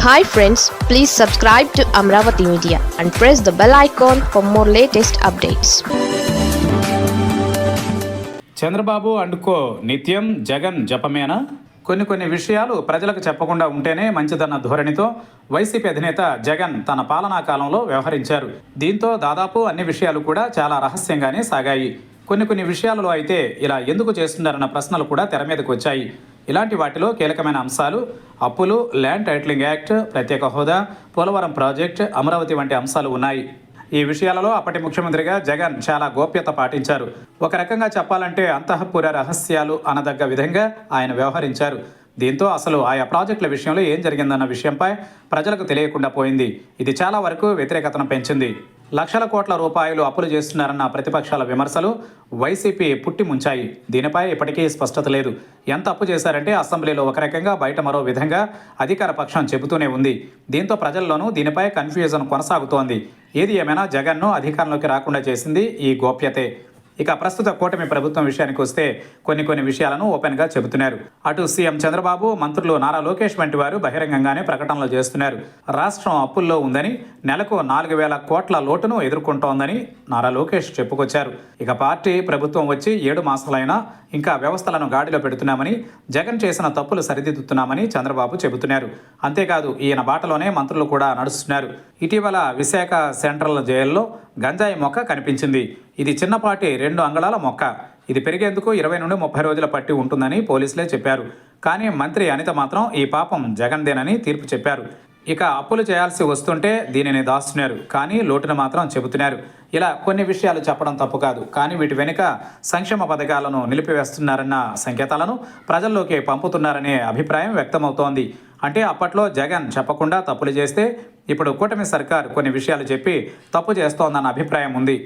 Hi friends, please subscribe to Amravati Media and press the bell icon for more latest updates. Chandrababu అండుకో నిత్యం జగన్ జపమేనా? కొన్ని విషయాలు ప్రజలకు చెప్పకుండా ఉంటేనే మంచిదన్న ధోరణితో వైసీపీ అధినేత జగన్ తన పాలనా కాలంలో వ్యవహరించారు. దీంతో దాదాపు అన్ని విషయాలు కూడా చాలా రహస్యంగానే సాగాయి. కొన్ని విషయాలలో అయితే ఇలా ఎందుకు చేస్తున్నారన్న ప్రశ్నలు కూడా తెర మీదకు వచ్చాయి. ఇలాంటి వాటిలో కీలకమైన అంశాలు అప్పులు, ల్యాండ్ టైటిలింగ్ యాక్ట్, ప్రత్యేక హోదా, పోలవరం ప్రాజెక్ట్, అమరావతి వంటి అంశాలు ఉన్నాయి. ఈ విషయాలలో అప్పటి ముఖ్యమంత్రిగా జగన్ చాలా గోప్యత పాటించారు. ఒక రకంగా చెప్పాలంటే అంతఃపుర రహస్యాలు అనదగ్గ విధంగా ఆయన వ్యవహరించారు. దీంతో అసలు ఆయా ప్రాజెక్టుల విషయంలో ఏం జరిగిందన్న విషయంపై ప్రజలకు తెలియకుండా పోయింది. ఇది చాలా వరకు వ్యతిరేకతను పెంచింది. లక్షల కోట్ల రూపాయలు అప్పులు చేస్తున్నారన్న ప్రతిపక్షాల విమర్శలు వైసీపీ పుట్టి ముంచాయి. దీనిపై ఇప్పటికీ స్పష్టత లేదు. ఎంత అప్పు చేశారంటే అసెంబ్లీలో ఒక రకంగా, బయట మరో విధంగా అధికార పక్షం చెబుతూనే ఉంది. దీంతో ప్రజల్లోనూ దీనిపై కన్ఫ్యూజన్ కొనసాగుతోంది. ఏది ఏమైనా జగన్ను అధికారంలోకి రాకుండా చేసింది ఈ గోప్యతే. ఇక ప్రస్తుత కూటమి ప్రభుత్వం విషయానికి వస్తే కొన్ని విషయాలను ఓపెన్గా చెబుతున్నారు. అటు సీఎం చంద్రబాబు, మంత్రులు నారా లోకేష్ వంటి వారు బహిరంగంగానే ప్రకటనలు చేస్తున్నారు. రాష్ట్రం అప్పుల్లో ఉందని, నెలకు 4,000 కోట్ల లోటును ఎదుర్కొంటోందని నారా లోకేష్ చెప్పుకొచ్చారు. ఇక పార్టీ ప్రభుత్వం వచ్చి 7 మాసాలైనా ఇంకా వ్యవస్థలను గాడిలో పెడుతున్నామని, జగన్ చేసిన తప్పులు సరిదిద్దుతున్నామని చంద్రబాబు చెబుతున్నారు. అంతేకాదు ఈయన బాటలోనే మంత్రులు కూడా నడుస్తున్నారు. ఇటీవల విశాఖ సెంట్రల్ జైల్లో గంజాయి మొక్క కనిపించింది. ఇది చిన్నపాటి 2 అంగుళాల మొక్క. ఇది పెరిగేందుకు 20 నుండి 30 రోజుల పట్టి ఉంటుందని పోలీసులే చెప్పారు. కానీ మంత్రి అనిత మాత్రం ఈ పాపం జగన్దేనని తీర్పు చెప్పారు. ఇక అప్పులు చేయాల్సి వస్తుంటే దీనిని దాస్తున్నారు, కానీ లోటును మాత్రం చెబుతున్నారు. ఇలా కొన్ని విషయాలు చెప్పడం తప్పు కాదు, కానీ వీటి వెనుక సంక్షేమ పథకాలను నిలిపివేస్తున్నారన్న సంకేతాలను ప్రజల్లోకి పంపుతున్నారనే అభిప్రాయం వ్యక్తమవుతోంది. అంటే అప్పట్లో జగన్ చెప్పకుండా తప్పులు చేస్తే ఇప్పుడు కూటమి సర్కార్ కొన్ని విషయాలు చెప్పి తప్పు చేస్తోందన్న అభిప్రాయం ఉంది.